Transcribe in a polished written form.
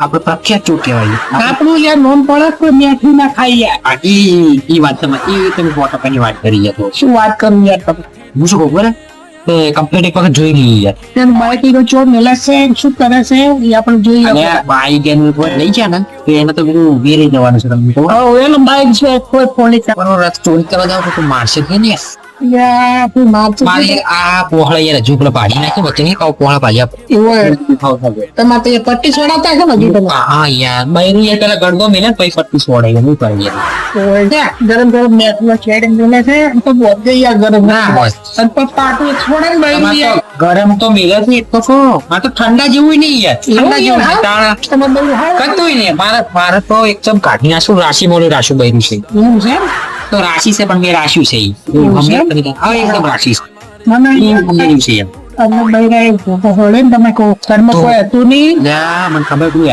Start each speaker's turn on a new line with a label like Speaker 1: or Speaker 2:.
Speaker 1: આપણે પ્રખ્યાત ચોર કહેવાય.
Speaker 2: આપણું યાર નોમ પડે કોઈ મેઠી ના ખાઈ યાર.
Speaker 1: ઈ વાત તમે 100% વાત કરી યાર. તો
Speaker 2: શું વાત કરું યાર તમે?
Speaker 1: હું શું કહું ખબર હે? તે કમ્પ્લીટ એક વખત જોઈ લઈએ યાર.
Speaker 2: તેનું બાઈક નો ચોર મેલા છે શું કરે છે એ આપણે જોઈએ.
Speaker 1: અને બાઈક એનું એક વાર લઈ ગયા ને તો એને તો બધું વેરી દેવાનું છે તમને ખબર?
Speaker 2: હા એનું બાઈક છે કોઈ પોલીસ
Speaker 1: પણ રસ્તો ચોરી કરવા જાવ તો મારશે જ નહીં યાર.
Speaker 2: યાર તું મારતો
Speaker 1: મારે આ પોહળા યાર હજુ પેલા પાડી નાખે વચ્ચે નહીં કહું પોહળા પાડી આપે.
Speaker 2: તમારે તો એ પટ્ટી છોડાતા છે ને હજી તમે?
Speaker 1: હા યાર બૈરું યાર પેલા ગળગો મેલે ને પછી પટ્ટી છોડાય હું કરી યાર.
Speaker 2: ઓય છે ગરમ ગરમ મેથમાં છેડીને મેલે છે તો બોધ યાર ગરમ
Speaker 1: ના બસ.
Speaker 2: અને પછી પાટું છોડે ને બાઈક
Speaker 1: તમારે
Speaker 2: યાર.
Speaker 1: તો ગરમ તો મેલે છે એક તો કહો. આ તો ઠંડા જેવું નહીં યાર. ઠંડા જેવું નહીં. તાણા
Speaker 2: તમે બધું હાવ
Speaker 1: કતું નહીં. મારે તો એકદમ કાઢી નાખું રાશિ મોડું રાશુ બૈરું છે.
Speaker 2: એવું છે એમ?
Speaker 1: તો રાશિ છે પણ મેં રાશ્યું છે ઈ.
Speaker 2: એવું છે?
Speaker 1: હા એકદમ રાશિ છે.
Speaker 2: મને
Speaker 1: ઈ ગમેલું છે એમ.
Speaker 2: તમને બૈરા એ ફોટો છોડે ને તમે કહો ઘરમાં કોઈ હતું નહીં.
Speaker 1: યા મને ખબર પડી